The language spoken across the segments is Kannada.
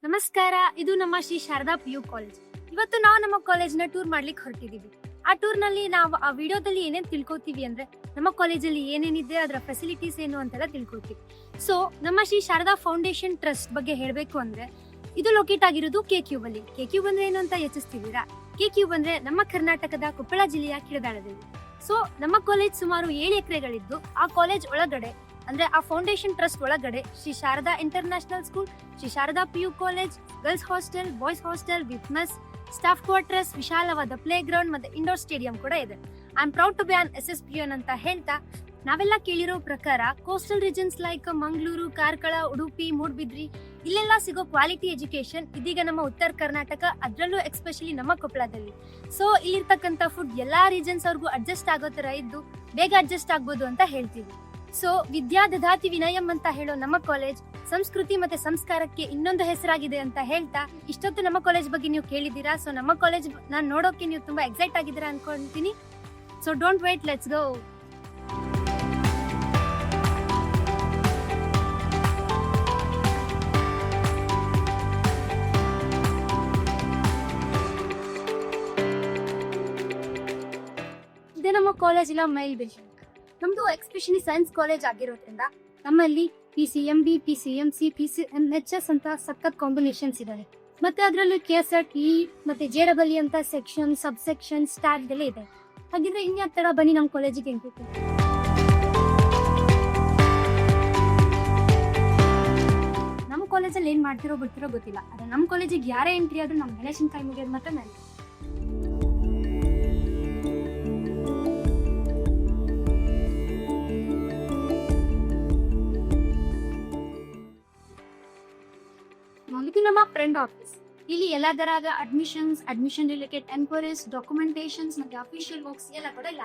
ನಮಸ್ಕಾರ. ಇದು ನಮ್ಮ ಶ್ರೀ ಶಾರದಾ PU ಕಾಲೇಜ್. ಇವತ್ತು ನಾವು ನಮ್ಮ ಕಾಲೇಜ್ನ ಟೂರ್ ಮಾಡ್ಲಿಕ್ಕೆ ಹೊರಟಿದೀವಿ. ಆ ಟೂರ್ ನಲ್ಲಿ ನಾವು ಆ ವಿಡಿಯೋದಲ್ಲಿ ಏನೇನ್ ತಿಳ್ಕೊತೀವಿ ಅಂದ್ರೆ ನಮ್ಮ ಕಾಲೇಜಲ್ಲಿ ಏನೇನಿದೆ, ಅದರ ಫೆಸಿಲಿಟೀಸ್ ಏನು ಅಂತೆಲ್ಲ ತಿಳ್ಕೊತೀವಿ. ಸೊ ನಮ್ಮ ಶ್ರೀ ಶಾರದಾ ಫೌಂಡೇಶನ್ ಟ್ರಸ್ಟ್ ಬಗ್ಗೆ ಹೇಳಬೇಕು ಅಂದ್ರೆ ಇದು ಲೊಕೇಟ್ ಆಗಿರೋದು KQ ಅಲ್ಲಿ. KQ ಅಂದ್ರೆ ಏನು ಅಂತ ಯೋಚಿಸ್ತಿದ್ದೀರಾ? KQ ಅಂದ್ರೆ ನಮ್ಮ ಕರ್ನಾಟಕದ ಕೊಪ್ಪಳ ಜಿಲ್ಲೆಯ ಕಿಳದಾಳದಲ್ಲಿ. ಸೊ ನಮ್ಮ ಕಾಲೇಜ್ ಸುಮಾರು 7 ಎಕರೆಗಳಿದ್ದು ಆ ಕಾಲೇಜ್ ಒಳಗಡೆ ಅಂದ್ರೆ ಆ ಫೌಂಡೇಶನ್ ಟ್ರಸ್ಟ್ ಒಳಗಡೆ Shri Sharada international school, Shri Sharada PU college, girls hostel, boys hostel, witness, staff quarters, ವಿಶಾಲವಾದ ಪ್ಲೇ ಗ್ರೌಂಡ್ ಮತ್ತೆ ಇಂಡೋರ್ ಸ್ಟೇಡಿಯಂ ಕೂಡ ಇದೆ. I am proud to be an SSPN ಅಂತ ಹೇಳ್ತಾ, ನಾವೆಲ್ಲ ಕೇಳಿರೋ ಪ್ರಕಾರ coastal regions like Mangaluru, Karkala, Udupi, Moodbidri ಇಲ್ಲೆಲ್ಲ ಸಿಗೋ ಕ್ವಾಲಿಟಿ ಎಜುಕೇಶನ್ ಇದೀಗ ನಮ್ಮ ಉತ್ತರ ಕರ್ನಾಟಕ, ಅದರಲ್ಲೂ ಎಕ್ಸ್ಪೆಷಲಿ ನಮ್ಮ ಕೊಪ್ಪಳದಲ್ಲಿ. ಸೊ ಇಲ್ಲಿರ್ತಕ್ಕಂಥ ಫುಡ್ ಎಲ್ಲಾ ರೀಜನ್ಸ್ ಅವ್ರಿಗೂ ಅಡ್ಜಸ್ಟ್ ಆಗೋ ತರ ಇದ್ದು ಬೇಗ ಅಡ್ಜಸ್ಟ್ ಆಗ್ಬೋದು ಅಂತ ಹೇಳ್ತೀವಿ. ಸೊ ವಿದ್ಯಾ ದದಾತಿ ವಿನಯಂ ಅಂತ ಹೇಳೋ ನಮ್ಮ ಕಾಲೇಜ್ ಸಂಸ್ಕೃತಿ ಮತ್ತೆ ಸಂಸ್ಕಾರಕ್ಕೆ ಇನ್ನೊಂದು ಹೆಸರಾಗಿದೆ ಅಂತ ಹೇಳ್ತಾ, ಇಷ್ಟೊತ್ತು ನಮ್ಮ ಕಾಲೇಜ್ ಬಗ್ಗೆ ನೀವು ಕೇಳಿದ್ದೀರಾ. ಸೊ ನಮ್ಮ ಕಾಲೇಜ್ ನಾನು ನೋಡೋಕೆ ನೀವು ತುಂಬಾ ಎಕ್ಸೈಟ್ ಆಗಿದ್ದೀರಾ ಅನ್ಕೊಂತೀನಿ. So don't wait, let's go. ಇದೇ ನಮ್ಮ ಕಾಲೇಜ್ ಇಲ್ಲ ಮೈಲ್ ಬಿಲ್ಡಿಂಗ್. ನಮ್ದು ಎಕ್ಸ್ಪೆಷಲಿ ಸೈನ್ಸ್ ಕಾಲೇಜ್ ಆಗಿರೋದ್ರಿಂದ ನಮ್ಮಲ್ಲಿ PCMB, PCMC, PCMHS ಅಂತ ಸಖತ್ ಕಾಂಬಿನೇಷನ್ಸ್ ಇದಾವೆ. ಮತ್ತೆ ಅದರಲ್ಲಿ KSET, ಮತ್ತೆ JEE ಅಂತ ಸೆಕ್ಷನ್, ಸಬ್ ಸೆಕ್ಷನ್, ಸ್ಟಾರ್ ಎಲ್ಲ ಇದೆ. ಹಾಗಿದ್ರೆ ಇನ್ಯಾವ ತರ ಬನ್ನಿ ನಮ್ಮ ಕಾಲೇಜಿಗೆ ಎಂಟ್ರಿ. ನಮ್ಮ ಕಾಲೇಜಲ್ಲಿ ಏನ್ ಮಾಡ್ತಿರೋ ಬಿಡ್ತಿರೋ ಗೊತ್ತಿಲ್ಲ, ಆದ್ರೆ ನಮ್ಮ ಕಾಲೇಜಿಗೆ ಯಾರೇ ಎಂಟ್ರಿ ಆದ್ರೂ ನಮ್ಮ ಮೆಣಸಿನಕಾಯಿ ಮುಗಿಯೋದು ಮಾತ್ರ ನಾನು. ಇದು ನಮ್ಮ ಫ್ರೆಂಡ್ ಆಫೀಸ್. ಇಲ್ಲಿ ಎಲ್ಲಾ ತರಹದ ಅಡ್ಮಿಷನ್ ರಿಲೇಟೆಡ್ ಎನ್ಕ್ವೈರೀಸ್, ಡಾಕ್ಯುಮೆಂಟೇಶನ್ಸ್ ಮತ್ತೆ ಅಫಿಷಿಯಲ್ ವರ್ಕ್ಸ್ ಎಲ್ಲ ಕೂಡ ಇಲ್ಲ.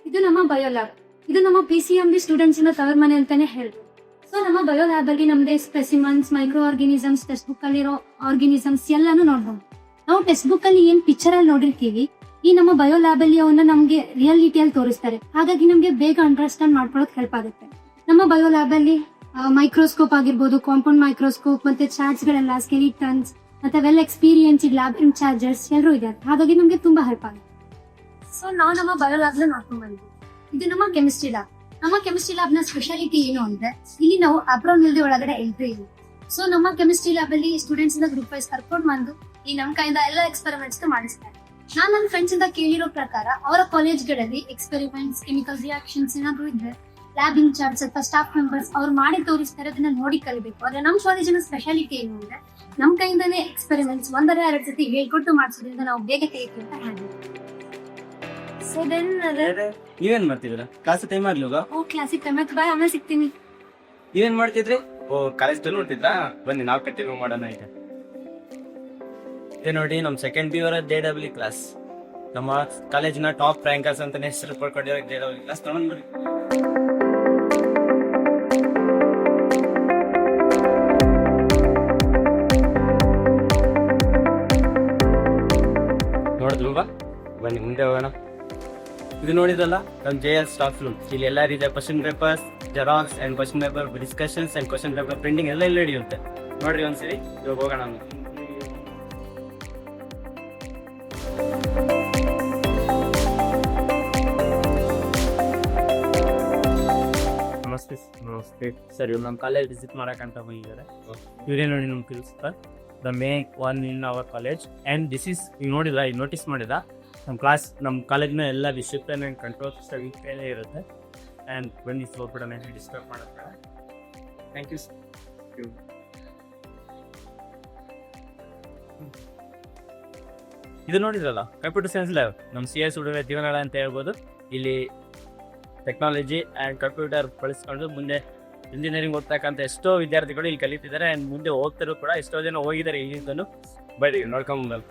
ಇದು ನಮ್ಮ ಬಯೋ ಲ್ಯಾಬ್. ಇದು ನಮ್ಮ PCMB ಸ್ಟೂಡೆಂಟ್ಸ್ ನ ತವರ್ ಮನೆ ಅಂತಾನೆ ಹೇಳ್ಬೋದು. ಸೊ ನಮ್ಮ ಬಯೋ ಲ್ಯಾಬ್ ಅಲ್ಲಿ ನಮ್ದೇ specimens, micro organisms, text book ಅಲ್ಲಿರೋ ಆರ್ಗಾನಿಸಮ್ಸ್ ಎಲ್ಲಾನು ನೋಡ್ಬೋದು. ನಾವು ಟೆಕ್ಸ್ಟ್ ಬುಕ್ ಅಲ್ಲಿ ಏನ್ ಪಿಕ್ಚರ್ ಅಲ್ಲಿ ನೋಡಿರ್ತೀವಿ, ಈ ನಮ್ಮ ಬಯೋ ಲ್ಯಾಬ್ ಅಲ್ಲಿ ಅವನ್ನ ನಮ್ಗೆ ರಿಯಾಲಿಟಿಯಲ್ಲಿ ತೋರಿಸ್ತಾರೆ. ಹಾಗಾಗಿ ನಮ್ಗೆ ಬೇಗ ಅಂಡರ್ಸ್ಟ್ಯಾಂಡ್ ಮಾಡ್ಕೊಳ್ಳೋಕೆ ಹೆಲ್ಪ್ ಆಗುತ್ತೆ. ನಮ್ಮ ಬಯೋ ಲ್ಯಾಬ್ ಅಲ್ಲಿ ಮೈಕ್ರೋಸ್ಕೋಪ್ ಆಗಿರ್ಬೋದು, ಕಾಂಪೌಂಡ್ ಮೈಕ್ರೋಸ್ಕೋಪ್, ಮತ್ತೆ ಚಾರ್ಟ್ಸ್ ಗಳೆಲ್ಲ, ಸ್ಕೆಲಿಟನ್ಸ್, ಮತ್ತೆ ವೆಲ್ ಎಕ್ಸ್ಪೀರಿಯನ್ಸ್ ಲ್ಯಾಬ್ ಇನ್ಚಾರ್ಜರ್ಸ್ ಎಲ್ಲರೂ ಇದ್ದಾರೆ. ಹಾಗಾಗಿ ನಮ್ಗೆ ತುಂಬಾ ಹೆಲ್ಪ್ ಆಗುತ್ತೆ. ಸೊ ನಾವು ನಮ್ಮ ಬಯೋ ಲ್ಯಾಬ್ ನೋಡ್ಕೊಂಡ್ ಬಂದ್ವಿ. ಇದು ನಮ್ಮ ಕೆಮಿಸ್ಟ್ರಿ ಲ್ಯಾಬ್. ನಮ್ಮ ಕೆಮಿಸ್ಟ್ರಿ ಲ್ಯಾಬ್ ನ ಸ್ಪೆಷಾಲಿಟಿ ಏನು ಅಂದ್ರೆ ಇಲ್ಲಿ ನಾವು ಅಪ್ರೋನ್ ಇಲ್ದೆ ಒಳಗಡೆ ಎಂಟ್ರಿ ಇಲ್ಲ. ಸೊ ನಮ್ಮ ಕೆಮಿಸ್ಟ್ರಿ ಲ್ಯಾಬ್ ಅಲ್ಲಿ ಸ್ಟೂಡೆಂಟ್ಸ್ ಗ್ರೂಪ್ ವೈಸ್ ಕರ್ಕೊಂಡು ಬಂದು ಈ ನಮ್ಮ ಕೈಯಿಂದ ಎಲ್ಲ ಎಕ್ಸ್ಪೆರಿಮೆಂಟ್ಸ್ ಮಾಡಿಸ್ತಾರೆ. ನಾನು ನನ್ನ ಫ್ರೆಂಡ್ಸ್ ಇಂದ ಕೇಳಿರೋ ಪ್ರಕಾರ ಅವರ ಕಾಲೇಜ್ಗಳಲ್ಲಿ ಎಕ್ಸ್ಪೆರಿಮೆಂಟ್ಸ್, ಕೆಮಿಕಲ್ ರಿಯಾಕ್ಷನ್ಸ್ ಏನಾದ್ರು ಇದ್ರೆ ಲ್ಯಾಬ್ ಇನ್ಚಾರ್ಜ್ ಅಥವಾ ಸ್ಟಾಫ್ ಮೆಂಬರ್ಸ್ ಅವ್ರು ಮಾಡಿ ತೋರಿಸ್ತಾರೆ, ಅದನ್ನ ನೋಡಿ ಕಲಿಬೇಕು. ಆದ್ರೆ ನಮ್ಮ ಕಾಲೇಜಿನ ಸ್ಪೆಷಾಲಿಟಿ ಏನು ಅಂದ್ರೆ ನಮ್ ಕೈಯಿಂದಾನೇ ಎಕ್ಸ್ಪೆರಿಮೆಂಟ್ಸ್ 1-2 ಸತಿ ಹೇಳ್ಕೊಟ್ಟು ಮಾಡಿಸೋದ್ರಿಂದ ನಾವು ಬೇಗ ಕಲಿತೀವಿ ಅಂತ ಹೇಳಿದ್ವಿ. ಸೊ ದೆನ್ ನೀವೇನ್ ಮಾಡ್ತಿದ್ರ? ಕ್ಲಾಸ್ ಟೈಮ್ ಆಗ್ಲಿಲ್ವಾ? ಕ್ಲಾಸಿಗೆ ಟೈಮ್ ಆಯ್ತು, ಬಾಯ್, ಆಮೇಲೆ ಸಿಗ್ತೀನಿ. ನೀವೇನ್ ಮಾಡ್ತಿದ್ರಿ? ಕಾಲೇಜ್ ಟೈಮ್ ನೋಡ್ತಿದ್ರಾ? ಬನ್ನಿ ನಾವು ಕಂಟಿನ್ಯೂ ಮಾಡೋಣ. ಇದೆ ನೋಡಿ ನಮ್ ಸೆಕೆಂಡ್ PU ಅವರ JEE ಕ್ಲಾಸ್. ನಮ್ಮ ಕಾಲೇಜಿನ ಟಾಪ್ ರ್ಯಾಂಕರ್ಸ್ ಅಂತಾನೆ ಹೆಸರು ಪಡ್ಕೊಂಡಿರೋ JEE ಕ್ಲಾಸ್ ತಗೊಂಡ್ ಬನ್ನಿ. ನೋಡಿದ್ಲ್ವಾ? ಬನ್ನಿ ಮುಂದೆ ಹೋಗೋಣ. ಇದು ನೋಡಿದ್ರಲ್ಲ ನಮ್ಮ JS ಸ್ಟಾಫ್ ರೂಮ್. ಇಲ್ಲಿ ಎಲ್ಲಾ ರೀತಿಯ question papers, xerox and question paper discussions and question paper printing ಎಲ್ಲ ಇಲ್ಲಿ ನಡೆಯುತ್ತೆ. ನೋಡ್ರಿ ಒಂದ್ಸರಿ. ಇವಾಗ ಹೋಗೋಣ. ನಮಸ್ತೆ ಸರ್, ಇವ್ರು ನಮ್ಮ ಕಾಲೇಜ್ ವಿಸಿಟ್ ಮಾಡಕ್ಕಂತ ಬಂದಿದ್ದಾರೆ. ಇವರೇ ನೋಡಿ ನಮ್ಮ principal, the main one in our college. And this is, ಈಗ ನೋಡಿಲ್ಲ, ಈಗ ನೋಟಿಸ್ ಮಾಡಿದ ನಮ್ಮ ಕಾಲೇಜ್ನ ಎಲ್ಲ ಡಿಸಿಪ್ಲಿನ್ ಆ್ಯಂಡ್ ಕಂಟ್ರೋಲ್ ಸಿಸ್ಟಮ್ ಮೇಲೆ ಇರುತ್ತೆ. ಆ್ಯಂಡ್ ಬನ್ನಿ ಹೋಗ್ಬಿಡೋಣ, ಡಿಸ್ಟರ್ಬ್ ಮಾಡುತ್ತೆ. Thank you sir. ಇದು ನೋಡಿದ್ರಲ್ಲ ಕಂಪ್ಯೂಟರ್ ಸೈನ್ಸ್ ಲ್ಯಾಬ್. ನಮ್ಮ CS ಹುಡುಗರ ಜೀವನ ಅಂತ ಹೇಳ್ಬೋದು. ಇಲ್ಲಿ ಟೆಕ್ನಾಲಜಿ ಆ್ಯಂಡ್ ಕಂಪ್ಯೂಟರ್ ಬಳಸ್ಕೊಂಡು ಮುಂದೆ ಇಂಜಿನಿಯರಿಂಗ್ ಓದ್ತಕ್ಕಂಥ ಎಷ್ಟೋ ವಿದ್ಯಾರ್ಥಿಗಳು ಇಲ್ಲಿ ಕಲಿತಿದ್ದಾರೆ. ಆ್ಯಂಡ್ ಮುಂದೆ ಹೋಗ್ತಾರೋ ಕೂಡ ಎಷ್ಟೋ ಜನ ಹೋಗಿದ್ದಾರೆ ಇಲ್ಲಿಂದನು. ಬರೀ ನೋಡ್ಕೊಂಬಲ್ಲ.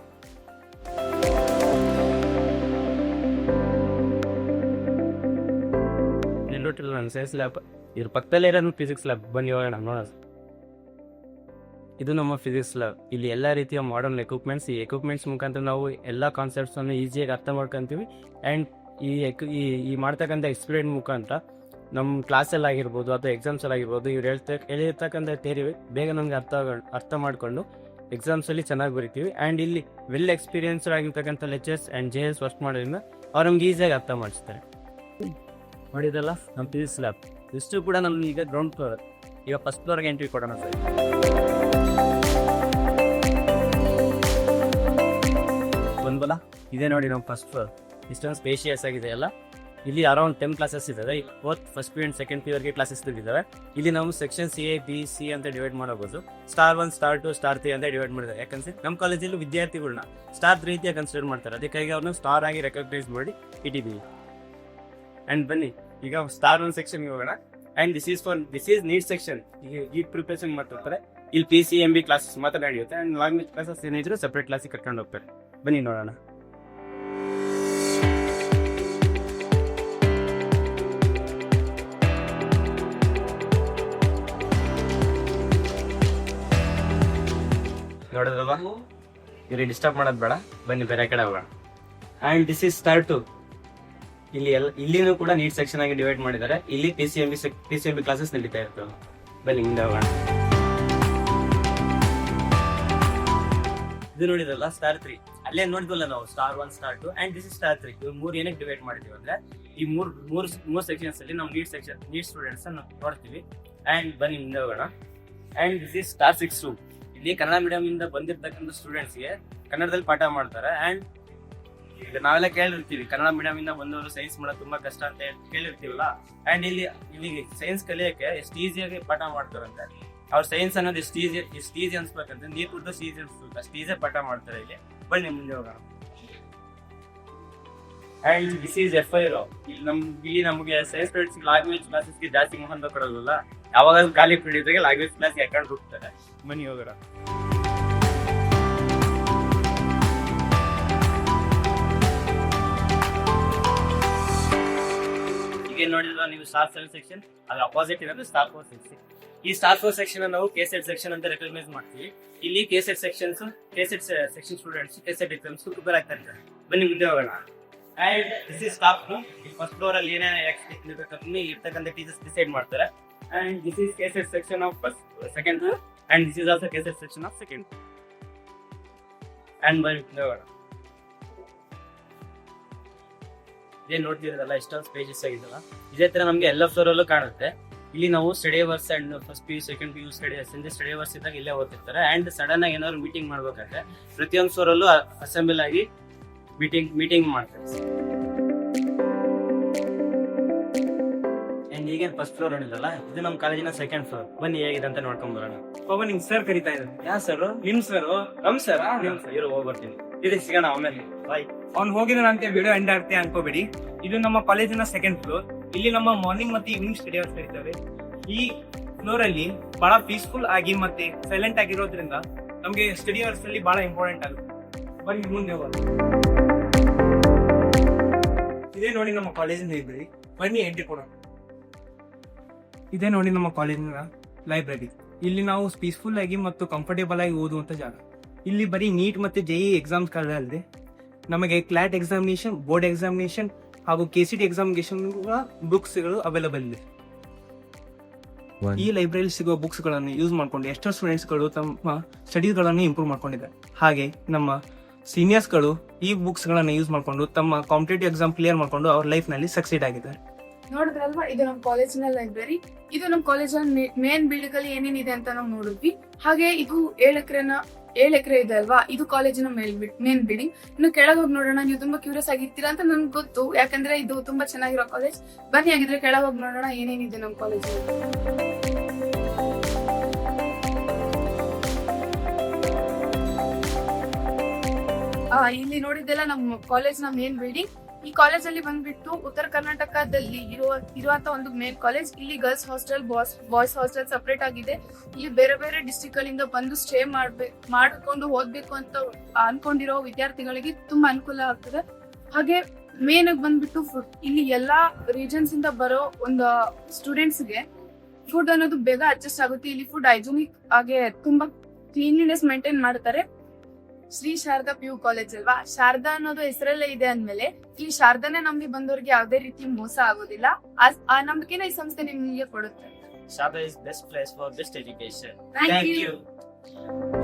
ನೋಡಿಲ್ಲ ನನ್ನ ಸೈನ್ಸ್ ಲ್ಯಾಬ್. ಇದ್ರ ಪಕ್ಕದಲ್ಲೇ ಇರೋದು ಫಿಸಿಕ್ಸ್ ಲ್ಯಾಬ್. ಬನ್ನಿ ಹೋಗೋಣ ನೋಡೋಣ. ಇದು ನಮ್ಮ ಫಿಸಿಕ್ಸ್ ಲ್ಯಾಬ್. ಇಲ್ಲಿ ಎಲ್ಲ ರೀತಿಯ ಮಾಡರ್ನ್ ಎಕ್ವಿಪ್ಮೆಂಟ್ಸ್. ಈ ಎಕ್ವಿಪ್ಮೆಂಟ್ಸ್ ಮುಖಾಂತರ ನಾವು ಎಲ್ಲ ಕಾನ್ಸೆಪ್ಟ್ಸನ್ನು ಈಸಿಯಾಗಿ ಅರ್ಥ ಮಾಡ್ಕೊತೀವಿ. ಆ್ಯಂಡ್ ಈ ಮಾಡ್ತಕ್ಕಂಥ ಎಕ್ಸ್ಪೆರಿಮೆಂಟ್ ಮುಖಾಂತರ ನಮ್ಮ ಕ್ಲಾಸಲ್ಲಿ ಆಗಿರ್ಬೋದು ಅಥವಾ ಎಕ್ಸಾಮ್ಸಲ್ಲಿ ಆಗಿರ್ಬೋದು ಇವ್ರು ಹೇಳಿರ್ತಕ್ಕಂಥ ಥಿಯರಿ ಬೇಗ ನಮ್ಗೆ ಅರ್ಥ ಮಾಡಿಕೊಂಡು ಎಕ್ಸಾಮ್ಸಲ್ಲಿ ಚೆನ್ನಾಗಿ ಬರಿತೀವಿ. ಆ್ಯಂಡ್ ಇಲ್ಲಿ ವೆಲ್ ಎಕ್ಸ್ಪೀರಿಯನ್ಸ್ಡ್ ಆಗಿರ್ತಕ್ಕಂಥ ಲೆಕ್ಚರ್ಸ್ ಆ್ಯಂಡ್ JS ವರ್ಕ್ ಮಾಡೋದ್ರಿಂದ ಅವ್ರು ನಮ್ಗೆ ಈಸಿಯಾಗಿ ಅರ್ಥ ಮಾಡಿಸ್ತಾರೆ. ನೋಡಿದಲ್ಲ ನಮ್ಮ ಫಿಸಿಕ್ಸ್ ಲ್ಯಾಬ್ ಇಷ್ಟು ಕೂಡ ನಮ್ಗೆ ಈಗ ಗ್ರೌಂಡ್ ಫ್ಲೋರ್. ಈಗ ಫಸ್ಟ್ ಫ್ಲೋರ್ಗೆ ಎಂಟ್ರಿ ಕೊಡೋಣ ಸರ್. ಬಂದ್ಬಲ್ಲ ಇದೇ ನೋಡಿ ನಮ್ಮ ಫಸ್ಟ್ ಫ್ಲೋರ್. ಇಷ್ಟೊಂದು ಸ್ಪೇಷಿಯಸ್ ಆಗಿದೆ ಎಲ್ಲ. ಇಲ್ಲಿ ಅರೌಂಡ್ 10 ಕ್ಲಾಸಸ್ ಇದ್ದಾವೆ. First P and second P ಅವರಿಗೆ ಕ್ಲಾಸಸ್ ಇದ್ದಾವೆ. ಇಲ್ಲಿ ನಾವು ಸೆಕ್ಷನ್ A, B, C ಅಂತ ಡಿವೈಡ್ ಮಾಡಬಹುದು. ಸ್ಟಾರ್ 1, ಸ್ಟಾರ್ 2, ಸ್ಟಾರ್ 3 ಅಂತ ಡಿವೈಡ್ ಮಾಡಿದ್ದಾರೆ. ಯಾಕಂದ್ರೆ ನಮ್ಮ ಕಾಲೇಜಲ್ಲಿ ವಿದ್ಯಾರ್ಥಿಗಳನ್ನ ಸ್ಟಾರ್ 3 ರೀತಿಯಾಗಿ ಕನ್ಸಿಡರ್ ಮಾಡ್ತಾರೆ. ಅದಕ್ಕಾಗಿ ಅವ್ರನ್ನ ಸ್ಟಾರ್ ಆಗಿ ರೆಕಗ್ನೈಸ್ ಮಾಡಿ ಇಟ್ಟಿದ್ದೀವಿ. ಆ್ಯಂಡ್ ಬನ್ನಿ ಈಗ ಸ್ಟಾರ್ 1 ಸೆಕ್ಷನ್ಗೆ ಹೋಗೋಣ. And this is NEET section. ಈಗ ಪ್ರಿಪರೇಷನ್ ಮಾಡ್ತಿರ್ತಾರೆ. ಇಲ್ಲಿ PCMB ಕ್ಲಾಸಸ್ ಮಾತ್ರ ನಡೆಯುತ್ತೆ. ಆ್ಯಂಡ್ ಲ್ಯಾಂಗ್ವೇಜ್ ಕ್ಲಾಸಸ್ ಏನಿದ್ರು ಸಪ್ರೇಟ್ ಕ್ಲಾಸಿಗೆ ಕರ್ಕೊಂಡು ಹೋಗ್ತಾರೆ. ಬನ್ನಿ ನೋಡೋಣ. ನೋಡಿದ್ರಲ್ವಾ, ಇವ್ರಿಗೆ ಡಿಸ್ಟರ್ಬ್ ಮಾಡೋದು ಬೇಡ. ಬನ್ನಿ ಬೇರೆ ಕಡೆ ಹೋಗೋಣ. And this is star 2. ಇಲ್ಲಿನೂ ಕೂಡ ನೀಟ್ ಸೆಕ್ಷನ್ ಆಗಿ ಡಿವೈಡ್ ಮಾಡಿದ್ದಾರೆ. ಇಲ್ಲಿ PCMB ಕ್ಲಾಸಸ್ ನಡೀತಾ ಇರ್ತವೆ. ಬನ್ನಿ ಮುಂದೆ ಹೋಗೋಣ. ಇದು ನೋಡಿದ್ರಲ್ಲ ಸ್ಟಾರ್ 3. ಅಲ್ಲೇ ನೋಡಿದ್ವಲ್ಲ ನಾವು star 1, star 2 and this is star 3. ಇವ್ರು 3 ಏನಕ್ಕೆ ಡಿವೈಡ್ ಮಾಡಿದೀವಿ ಅಂದ್ರೆ ಈ ಮೂರು ಸೆಕ್ಷನ್ಸ್ ಅಲ್ಲಿ ನಾವು ನೀಟ್ ಸ್ಟೂಡೆಂಟ್ಸ್ ನೋಡ್ತೀವಿ. ಆ್ಯಂಡ್ ಬನ್ನಿ ಮುಂದೆ ಹೋಗೋಣ. And this is star 6. ಇಲ್ಲಿ ಕನ್ನಡ ಮೀಡಿಯಂ ಇಂದ ಬಂದಿರ್ತಕ್ಕಂಥ ಸ್ಟೂಡೆಂಟ್ಸ್ಗೆ ಕನ್ನಡದಲ್ಲಿ ಪಾಠ ಮಾಡ್ತಾರೆ. ಆ್ಯಂಡ್ ನಾವೆಲ್ಲ ಕೇಳಿರ್ತೀವಿ ಕನ್ನಡ ಮೀಡಿಯಂ ಇಂದ ಬಂದವರು ಸೈನ್ಸ್ ಮಾಡೋದು ತುಂಬಾ ಕಷ್ಟ ಅಂತ ಕೇಳಿರ್ತೀವಲ್ಲ. ಆ್ಯಂಡ್ ಇಲ್ಲಿ ಸೈನ್ಸ್ ಕಲಿಯೋಕೆ ಎಷ್ಟು ಈಸಿಯಾಗಿ ಪಾಠ ಮಾಡ್ತಾರಂತೆ. ಅವ್ರ ಸೈನ್ಸ್ ಅನ್ನೋದು ಎಷ್ಟು ಈಸಿ ಅನ್ಸ್ಬೇಕಂತ ನೀರು ಕುದ್ದು ಈಸಿ ಅನ್ಸ್ಬೇಕು, ಅಷ್ಟು ಈಸಿಯಾಗಿ ಪಾಠ ಮಾಡ್ತಾರೆ. ಇಲ್ಲಿ ಬನ್ನಿ ಮುಂದೆ ಹೋಗೋಣ. And this is F5. ಇಲ್ಲಿ ನಮಗೆ ಸೈನ್ಸ್ ಸ್ಟೂಡೆಂಟ್ಸ್ ಲ್ಯಾಂಗ್ವೇಜ್ ಕ್ಲಾಸಸ್ಗೆ ಜಾಸ್ತಿ ಮಹತ್ವ ಕೊಡೋದಿಲ್ಲ. ಯಾವಾಗ ಖಾಲಿ ಪೀರಿಯಡ್ ಇದ್ದಾಗ ಲ್ಯಾಂಗ್ವೇಜ್ ಕ್ಲಾಸ್ಗೆ ಹಾಕೊಂಡು ಹೋಗ್ತಾರೆ. ಬನ್ನಿ ಹೋಗೋಣ. ಈಗ ನೋಡಿದ್ರೆ ನೀವು ಸ್ಟಾರ್ 7 ಸೆಕ್ಷನ್, ಅದ್ರ ಅಪೋಸಿಟ್ ಇರೋದು ಸ್ಟಾರ್ 4 ಸೆಕ್ಷನ್. ಈ ಸ್ಟಾರ್ 4 ಸೆಕ್ಷನ್ ನಾವು KSET ಸೆಕ್ಷನ್ ಅಂತ ರೆಕಗ್ನೈಸ್ ಮಾಡ್ತೀವಿ. ಇಲ್ಲಿ KSET section students KSET exams prepare ಆಗ್ತಾ ಇರ್ತಾರೆ. ಬನ್ನಿ ಮುಂದೆ ಹೋಗೋಣ. And this is staff room. First floor ಅಲ್ಲಿ ಏನೇನು ಇರ್ತಕ್ಕಂಥ ಟೀಚರ್ಸ್ ಡಿಸೈಡ್ ಮಾಡ್ತಾರೆ. And this is KSET section of second floor. And this is also KSET section of second. And ಬನ್ನಿ ಮುಂದೆ ಹೋಗೋಣ. ಇದೇ ನೋಡ್ತಿರೋದಲ್ಲ ಎಷ್ಟೊಂದು ಸ್ಪೇಸಸ್ ಆಗಿದಲ್ಲ. ಇದೇ ತರ ನಮ್ಗೆ ಎಲ್ಲ ಫ್ಲೋರ್ ಅಲ್ಲೂ ಕಾಣುತ್ತೆ. ಇಲ್ಲಿ ನಾವು study hours and first PU second PU study hours ಇದ್ದಾಗ ಇಲ್ಲೇ ಓದ್ತಿರ್ತಾರೆ. ಆ್ಯಂಡ್ ಸಡನ್ ಆಗಿ ಏನಾದ್ರು ಮೀಟಿಂಗ್ ಮಾಡ್ಬೇಕಾದ್ರೆ ಪ್ರತಿಯೊಂದು ಫ್ಲೋರ್ ಅಲ್ಲೂ ಅಸೆಂಬಲ್ ಆಗಿ ಮೀಟಿಂಗ್ ಮಾಡ್ತಾರೆ. ಅಂಡ್ ಈಗ ಫಸ್ಟ್ ಫ್ಲೋರ್ ನೋಡಿದಲ್ಲ, ಇದು ನಮ್ಮ ಕಾಲೇಜಿನ ಸೆಕೆಂಡ್ ಫ್ಲೋರ್. ಬನ್ನಿ ಹೇಗಿದೆ ಅಂತ ನೋಡ್ಕೊಂಡ್ ಬರೋಣ. ನಿಮ್ ಸರ್ ಕರಿತಾ ಇದ್ದಾರೆ. ಯಾ ಸರ್? ನಿಮ್ ಸರ್? ನಮ್ ಸರ್ ಇರೋ ಹೋಗ್ಬರ್ತೀನಿ. ಇದು ಸಿಗೋಣ ಆಮೇಲೆ. ಬಾಯ್. ಅವ್ನು ಹೋಗಿದಾನಂತೆ ವಿಡಿಯೋ ಎಂಡ್ ಆಗ್ತೆ ಅನ್ಕೋಬೇಡಿ. ಇದು ನಮ್ಮ ಕಾಲೇಜಿನ ಸೆಕೆಂಡ್ ಫ್ಲೋರ್. ಇಲ್ಲಿ ನಮ್ಮ ಮಾರ್ನಿಂಗ್ ಮತ್ತೆ ಈವ್ನಿಂಗ್ ಸ್ಟಡಿ ಅವರ್ಸ್ ಇರ್ತವೆ. ಈ ಫ್ಲೋರ್ ಅಲ್ಲಿ ಬಹಳ ಪೀಸ್ಫುಲ್ ಆಗಿ ಮತ್ತೆ ಸೈಲೆಂಟ್ ಆಗಿರೋದ್ರಿಂದ ನಮ್ಗೆ ಸ್ಟಡಿ ಅವರ್ಸ್ ಅಲ್ಲಿ ಬಹಳ ಇಂಪಾರ್ಟೆಂಟ್ ಆಗುತ್ತೆ. ಬನ್ನಿ ಮುಂದೆ ಹೋಗೋಣ. ಇದೇ ನೋಡಿ ನಮ್ಮ ಕಾಲೇಜಿನ ಲೈಬ್ರರಿ. ಬನ್ನಿ ಎಂಟ್ರಿ ಕೊಡೋಣ. ಇದೇ ನೋಡಿ ನಮ್ಮ ಕಾಲೇಜಿನ ಲೈಬ್ರರಿ. ಇಲ್ಲಿ ನಾವು ಪೀಸ್ಫುಲ್ ಆಗಿ ಮತ್ತು ಕಂಫರ್ಟೇಬಲ್ ಆಗಿ ಓದುವಂತ ಜಾಗ. ಇಲ್ಲಿ ಬರೀ ನೀಟ್ ಮತ್ತೆ JEE ಎಕ್ಸಾಮ್ಸ್ ಅಲ್ಲದೆ ನಮಗೆ ಕ್ಲಾಟ್ ಎಕ್ಸಾಮಿನೇಷನ್, ಬೋರ್ಡ್ ಎಕ್ಸಾಮಿನೇಷನ್ ಹಾಗೂ KCET ಎಕ್ಸಾಮಿನೇಷನ್ ಬುಕ್ಸ್ ಗಳು ಅವೈಲೇಬಲ್ ಇದೆ. ಈ ಲೈಬ್ರರಿ ಸಿಗುವ ಬುಕ್ಸ್ ಗಳನ್ನು ಯೂಸ್ ಮಾಡಿಕೊಂಡು ಎಷ್ಟೋ ಸ್ಟೂಡೆಂಟ್ಸ್ ಗಳು ತಮ್ಮ ಸ್ಟಡೀಸ್ ಗಳನ್ನು ಇಂಪ್ರೂವ್ ಮಾಡ್ಕೊಂಡಿದ್ದಾರೆ. ಹಾಗೆ ನಮ್ಮ ಸೀನಿಯರ್ಸ್ ಗಳು ಈ ಬುಕ್ಸ್ ಗಳನ್ನು ಯೂಸ್ ಮಾಡಿಕೊಂಡು ತಮ್ಮ ಕಾಂಪಿಟೇಟಿವ್ ಎಕ್ಸಾಮ್ ಕ್ಲಿಯರ್ ಮಾಡಿಕೊಂಡು ಅವ್ರ ಲೈಫ್ ನಲ್ಲಿ ಸಕ್ಸೀಡ್ ಆಗಿದ್ದಾರೆ. ನೋಡಿದ್ರಲ್ವಾ, ಇದು ನಮ್ಮ ಕಾಲೇಜಿನ ಲೈಬ್ರರಿ. ಇದು ನಮ್ಮ ಕಾಲೇಜಿನ ಮೇನ್ ಬಿಲ್ಡಿಂಗ್ ಅಲ್ಲಿ ಏನೇನಿದೆ ಅಂತ ನಾವು ನೋಡಿದ್ವಿ. ಹಾಗೆ ಇದು 7 ಎಕರೆ ಇದೆ ಅಲ್ವಾ, ಇದು ಕಾಲೇಜಿನ ಮೇನ್ ಬಿಲ್ಡಿಂಗ್. ಇನ್ನು ಕೆಳಗೆ ಹೋಗಿ ನೋಡೋಣ. ನೀವು ತುಂಬಾ ಕ್ಯೂರಿಯಸ್ ಆಗಿರ್ತೀರಾ ಅಂತ ನನ್ಗೆ ಗೊತ್ತು, ಯಾಕಂದ್ರೆ ಇದು ತುಂಬಾ ಚೆನ್ನಾಗಿರೋ ಕಾಲೇಜ್. ಬನ್ನಿ ಆಗಿದ್ರೆ ಕೆಳಗೆ ಹೋಗಿ ನೋಡೋಣ ಏನೇನಿದೆ ನಮ್ಮ ಕಾಲೇಜಲ್ಲಿ. ಇಲ್ಲಿ ನೋಡಿದ್ದೆಲ್ಲ ನಮ್ಮ ಕಾಲೇಜ್ನ ಮೇನ್ ಬಿಲ್ಡಿಂಗ್. ಈ ಕಾಲೇಜಲ್ಲಿ ಬಂದ್ಬಿಟ್ಟು ಉತ್ತರ ಕರ್ನಾಟಕದಲ್ಲಿ ಇರುವಂತ ಒಂದು ಮೇನ್ ಕಾಲೇಜ್. ಇಲ್ಲಿ girls hostel, boys hostel separate ಆಗಿದೆ. ಇಲ್ಲಿ ಬೇರೆ ಬೇರೆ ಡಿಸ್ಟ್ರಿಕ್ಟ್ ಗಳಿಂದ ಬಂದು ಸ್ಟೇ ಮಾಡ್ಕೊಂಡು ಓದ್ಬೇಕು ಅಂತ ಅನ್ಕೊಂಡಿರೋ ವಿದ್ಯಾರ್ಥಿಗಳಿಗೆ ತುಂಬಾ ಅನುಕೂಲ ಆಗ್ತದೆ. ಹಾಗೆ ಮೇನ್ ಆಗಿ ಬಂದ್ಬಿಟ್ಟು ಫುಡ್. ಇಲ್ಲಿ ಎಲ್ಲಾ ರೀಜನ್ಸ್ ಇಂದ ಬರೋ ಒಂದು ಸ್ಟೂಡೆಂಟ್ಸ್ ಗೆ ಫುಡ್ ಅನ್ನೋದು ಬೇಗ ಅಡ್ಜಸ್ಟ್ ಆಗುತ್ತೆ. ಇಲ್ಲಿ ಫುಡ್ ಹೈಜೀನಿಕ್ ಹಾಗೆ ತುಂಬಾ ಕ್ಲೀನ್ಲಿನೆಸ್ ಮೇಂಟೈನ್ ಮಾಡ್ತಾರೆ. ಶ್ರೀ ಶಾರದಾ PU ಕಾಲೇಜ್ ಅಲ್ವಾ. ಶಾರದಾ ಅನ್ನೋದು ಹೆಸರಲ್ಲೇ ಇದೆ ಅಂದ್ಮೇಲೆ ಈ ಶಾರದಾನೇ ನಂಬಿ ಬಂದವ್ರಿಗೆ ಯಾವುದೇ ರೀತಿ ಮೋಸ ಆಗೋದಿಲ್ಲ. ಆ ನಂಬಿಕೆನ ಈ ಸಂಸ್ಥೆ ನಿಮ್ಗೆ ಕೊಡುತ್ತೆ. Sharda is best place for best education. Thank Thank you. you.